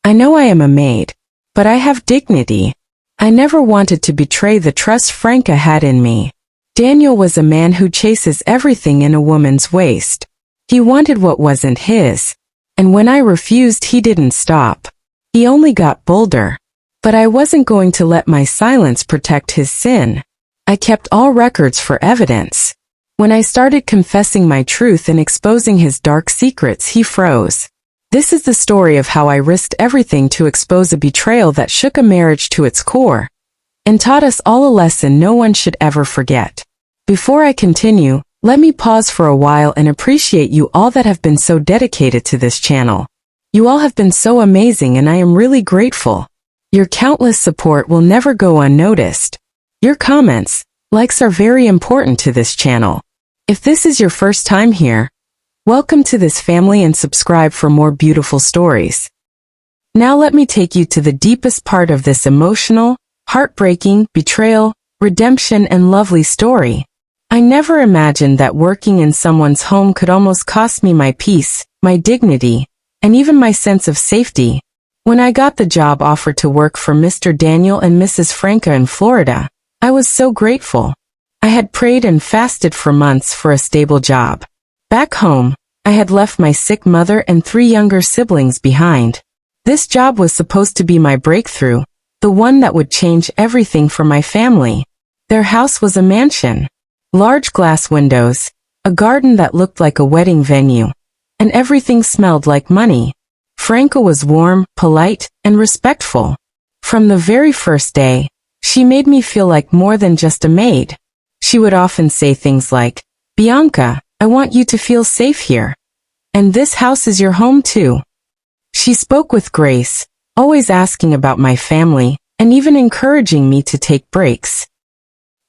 I know I am a maid, but I have dignity. I never wanted to betray the trust Franca had in me. Daniel was a man who chases everything in a woman's waist. He wanted what wasn't his. And when I refused, he didn't stop. He only got bolder. But I wasn't going to let my silence protect his sin. I kept all records for evidence. When I started confessing my truth and exposing his dark secrets, he froze. This is the story of how I risked everything to expose a betrayal that shook a marriage to its core, and taught us all a lesson no one should ever forget. Before I continue, let me pause for a while and appreciate you all that have been so dedicated to this channel. You all have been so amazing and I am really grateful. Your countless support will never go unnoticed. Your comments, likes are very important to this channel. If this is your first time here, welcome to this family and subscribe for more beautiful stories. Now let me take you to the deepest part of this emotional, heartbreaking, betrayal, redemption and lovely story. I never imagined that working in someone's home could almost cost me my peace, my dignity, and even my sense of safety. When I got the job offer to work for Mr. Daniel and Mrs. Franca in Florida, I was so grateful. I had prayed and fasted for months for a stable job. Back home, I had left my sick mother and 3 younger siblings behind. This job was supposed to be my breakthrough, the one that would change everything for my family. Their house was a mansion. Large glass windows, a garden that looked like a wedding venue, and everything smelled like money. Franca was warm, polite, and respectful. From the very first day, she made me feel like more than just a maid. She would often say things like, "Bianca, I want you to feel safe here. And this house is your home too." She spoke with grace, always asking about my family, and even encouraging me to take breaks.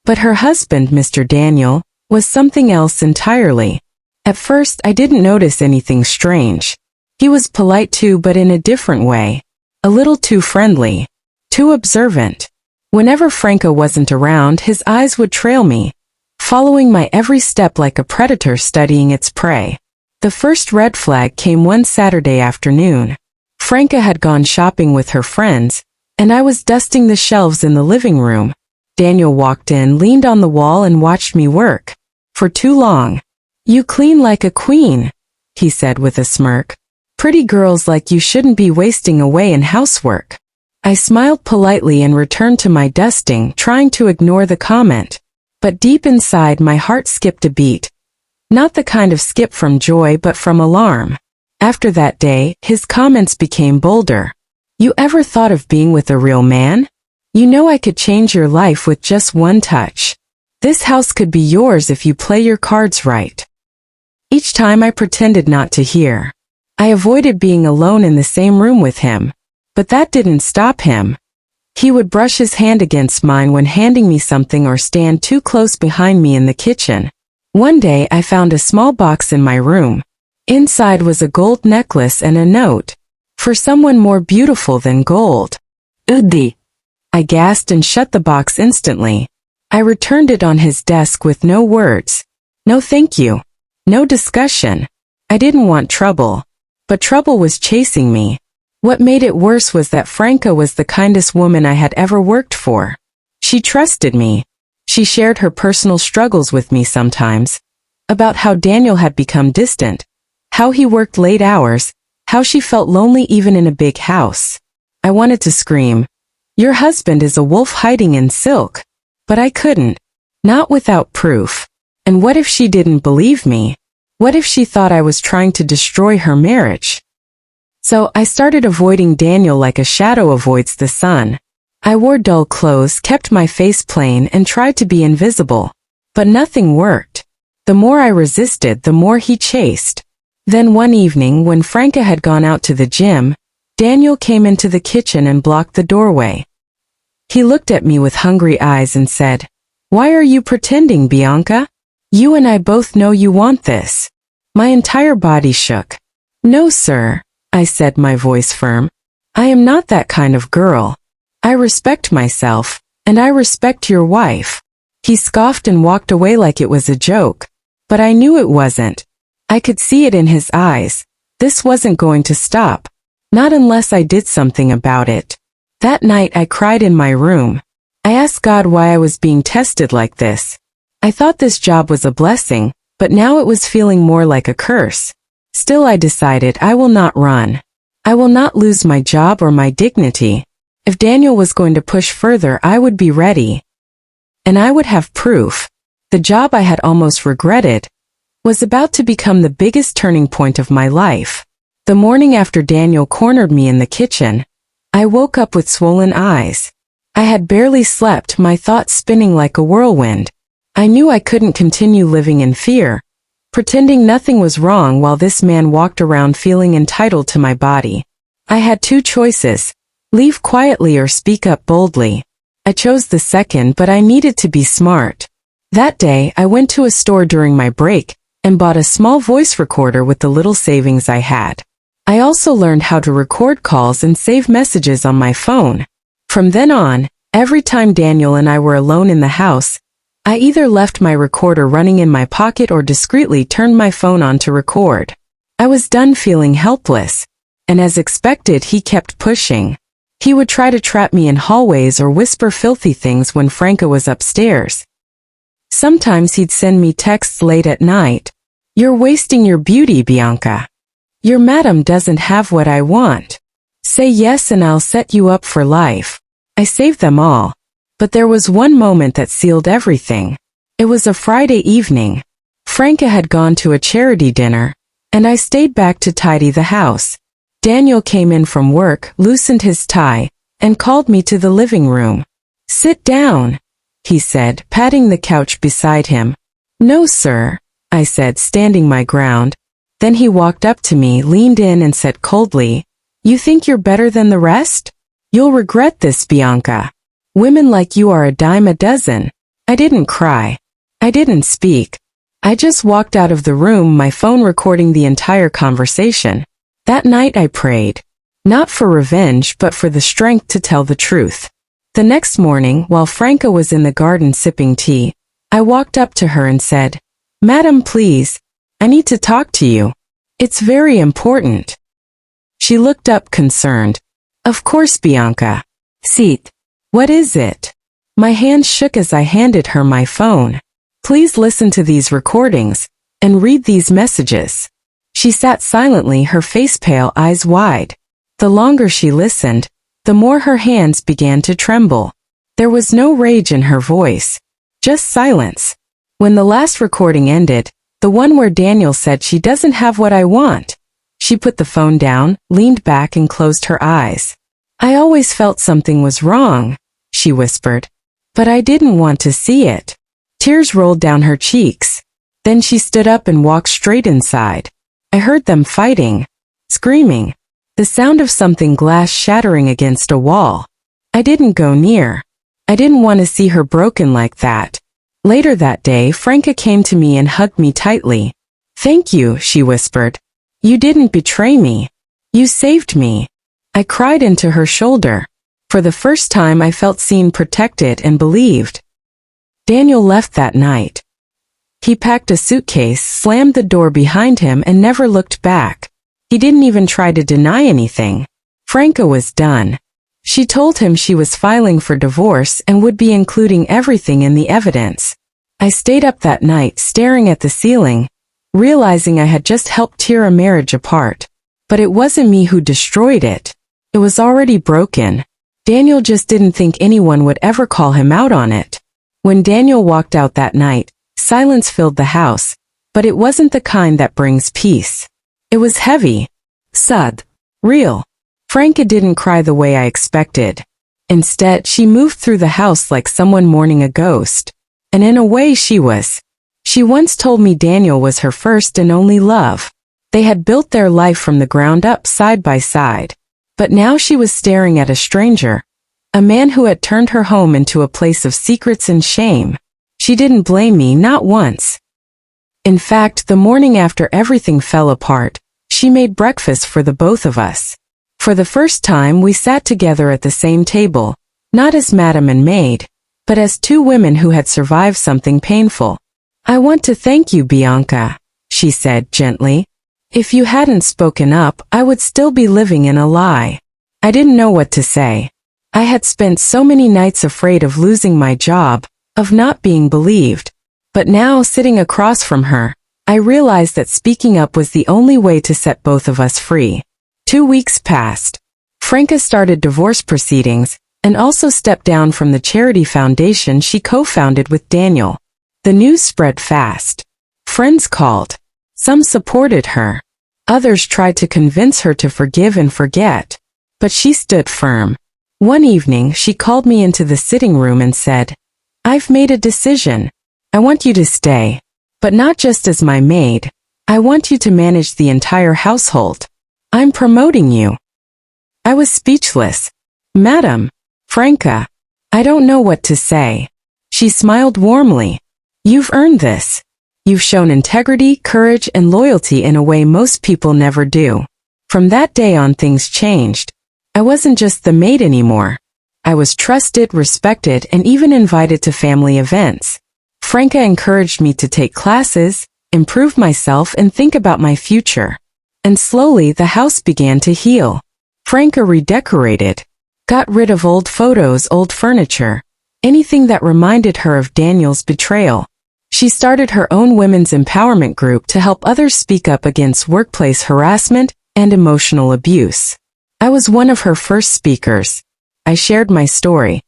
But her husband, Mr. Daniel, was something else entirely. At first, I didn't notice anything strange. He was polite too, but in a different way. A little too friendly. Too observant. Whenever Franca wasn't around, his eyes would trail me, following my every step like a predator studying its prey. The first red flag came one Saturday afternoon. Franca had gone shopping with her friends, and I was dusting the shelves in the living room. Daniel walked in, leaned on the wall, and watched me work. For too long. "You clean like a queen," he said with a smirk. "Pretty girls like you shouldn't be wasting away in housework." I smiled politely and returned to my dusting, trying to ignore the comment. But deep inside, my heart skipped a beat. Not the kind of skip from joy, but from alarm. After that day, his comments became bolder. "You ever thought of being with a real man? You know I could change your life with just one touch. This house could be yours if you play your cards right." Each time I pretended not to hear. I avoided being alone in the same room with him. But that didn't stop him. He would brush his hand against mine when handing me something or stand too close behind me in the kitchen. One day I found a small box in my room. Inside was a gold necklace and a note. "For someone more beautiful than gold." "Udi," I gasped and shut the box instantly. I returned it on his desk with no words. No thank you. No discussion. I didn't want trouble. But trouble was chasing me. What made it worse was that Franca was the kindest woman I had ever worked for. She trusted me. She shared her personal struggles with me sometimes. About how Daniel had become distant. How he worked late hours. How she felt lonely even in a big house. I wanted to scream, "Your husband is a wolf hiding in silk." But I couldn't. Not without proof. And what if she didn't believe me? What if she thought I was trying to destroy her marriage? So I started avoiding Daniel like a shadow avoids the sun. I wore dull clothes, kept my face plain, and tried to be invisible. But nothing worked. The more I resisted, the more he chased. Then one evening, when Franca had gone out to the gym, Daniel came into the kitchen and blocked the doorway. He looked at me with hungry eyes and said, "Why are you pretending, Bianca? You and I both know you want this." My entire body shook. "No, sir," I said, my voice firm. "I am not that kind of girl. I respect myself, and I respect your wife." He scoffed and walked away like it was a joke. But I knew it wasn't. I could see it in his eyes. This wasn't going to stop. Not unless I did something about it. That night I cried in my room. I asked God why I was being tested like this. I thought this job was a blessing, but now it was feeling more like a curse. Still I decided I will not run. I will not lose my job or my dignity. If Daniel was going to push further, I would be ready. And I would have proof. The job I had almost regretted was about to become the biggest turning point of my life. The morning after Daniel cornered me in the kitchen, I woke up with swollen eyes. I had barely slept, my thoughts spinning like a whirlwind. I knew I couldn't continue living in fear, pretending nothing was wrong while this man walked around feeling entitled to my body. I had two choices: leave quietly or speak up boldly. I chose the second, but I needed to be smart. That day, I went to a store during my break and bought a small voice recorder with the little savings I had. I also learned how to record calls and save messages on my phone. From then on, every time Daniel and I were alone in the house, I either left my recorder running in my pocket or discreetly turned my phone on to record. I was done feeling helpless, and as expected, he kept pushing. He would try to trap me in hallways or whisper filthy things when Franca was upstairs. Sometimes he'd send me texts late at night. "You're wasting your beauty, Bianca. Your madam doesn't have what I want. Say yes and I'll set you up for life." I saved them all. But there was one moment that sealed everything. It was a Friday evening. Franca had gone to a charity dinner, and I stayed back to tidy the house. Daniel came in from work, loosened his tie, and called me to the living room. "Sit down," he said, patting the couch beside him. "No, sir," I said, standing my ground. Then he walked up to me, leaned in and said coldly, "You think you're better than the rest? You'll regret this, Bianca. Women like you are a dime a dozen." I didn't cry. I didn't speak. I just walked out of the room, my phone recording the entire conversation. That night I prayed. Not for revenge, but for the strength to tell the truth. The next morning, while Franca was in the garden sipping tea, I walked up to her and said, "Madam, please, I need to talk to you. It's very important." She looked up concerned. "Of course, Bianca. Sit. What is it?" My hand shook as I handed her my phone. "Please listen to these recordings and read these messages." She sat silently, her face pale, eyes wide. The longer she listened, the more her hands began to tremble. There was no rage in her voice, just silence. When the last recording ended, the one where Daniel said she doesn't have what I want, she put the phone down, leaned back and closed her eyes. "I always felt something was wrong," she whispered, "but I didn't want to see it." Tears rolled down her cheeks. Then she stood up and walked straight inside. I heard them fighting, screaming, the sound of something glass shattering against a wall. I didn't go near. I didn't want to see her broken like that. Later that day, Franca came to me and hugged me tightly. "Thank you," she whispered. "You didn't betray me. You saved me." I cried into her shoulder. For the first time I felt seen, protected, and believed. Daniel left that night. He packed a suitcase, slammed the door behind him, and never looked back. He didn't even try to deny anything. Franca was done. She told him she was filing for divorce and would be including everything in the evidence. I stayed up that night staring at the ceiling, realizing I had just helped tear a marriage apart. But it wasn't me who destroyed it. It was already broken. Daniel just didn't think anyone would ever call him out on it. When Daniel walked out that night, silence filled the house, but it wasn't the kind that brings peace. It was heavy, sad, real. Franca didn't cry the way I expected. Instead, she moved through the house like someone mourning a ghost. And in a way she was. She once told me Daniel was her first and only love. They had built their life from the ground up side by side. But now she was staring at a stranger, a man who had turned her home into a place of secrets and shame. She didn't blame me, not once. In fact, the morning after everything fell apart, she made breakfast for the both of us. For the first time we sat together at the same table, not as Madam and Maid, but as two women who had survived something painful. "I want to thank you, Bianca," she said gently. If you hadn't spoken up, I would still be living in a lie. I didn't know what to say. I had spent so many nights afraid of losing my job, of not being believed. But now, sitting across from her, I realized that speaking up was the only way to set both of us free. 2 weeks passed. Franca started divorce proceedings, and also stepped down from the charity foundation she co-founded with Daniel. The news spread fast. Friends called. Some supported her. Others tried to convince her to forgive and forget. But she stood firm. One evening, she called me into the sitting room and said, "I've made a decision. I want you to stay. But not just as my maid. I want you to manage the entire household. I'm promoting you." I was speechless. "Madam, Franca, I don't know what to say." She smiled warmly. "You've earned this. You've shown integrity, courage, and loyalty in a way most people never do." From that day on, things changed. I wasn't just the maid anymore. I was trusted, respected, and even invited to family events. Franca encouraged me to take classes, improve myself, and think about my future. And slowly the house began to heal. Franca redecorated, got rid of old photos, old furniture, anything that reminded her of Daniel's betrayal. She started her own women's empowerment group to help others speak up against workplace harassment and emotional abuse. I was one of her first speakers. I shared my story,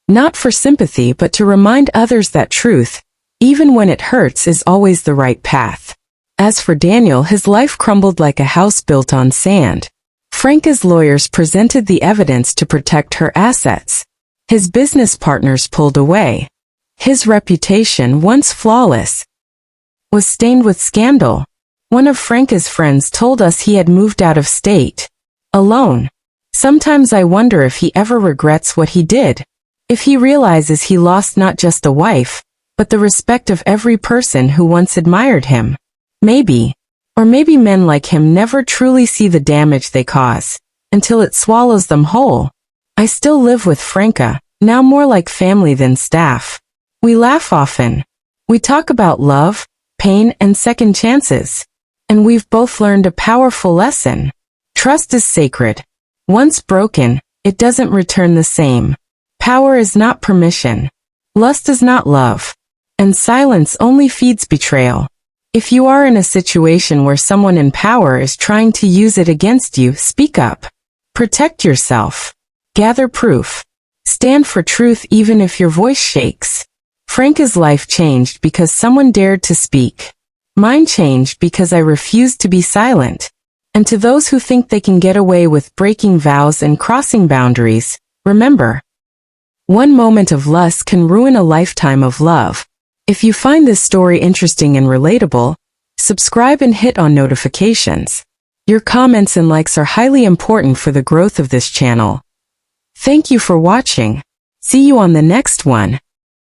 not for sympathy but to remind others that truth, even when it hurts, is always the right path. As for Daniel, his life crumbled like a house built on sand. Franca's lawyers presented the evidence to protect her assets. His business partners pulled away. His reputation, once flawless, was stained with scandal. One of Franca's friends told us he had moved out of state. Alone. Sometimes I wonder if he ever regrets what he did. If he realizes he lost not just a wife, but the respect of every person who once admired him. Maybe. Or maybe men like him never truly see the damage they cause, until it swallows them whole. I still live with Franca, now more like family than staff. We laugh often. We talk about love, pain, and second chances. And we've both learned a powerful lesson. Trust is sacred. Once broken, it doesn't return the same. Power is not permission. Lust is not love. And silence only feeds betrayal. If you are in a situation where someone in power is trying to use it against you, speak up. Protect yourself. Gather proof. Stand for truth even if your voice shakes. Franca's life changed because someone dared to speak. Mine changed because I refused to be silent. And to those who think they can get away with breaking vows and crossing boundaries, remember, one moment of lust can ruin a lifetime of love. If you find this story interesting and relatable, subscribe and hit on notifications. Your comments and likes are highly important for the growth of this channel. Thank you for watching. See you on the next one.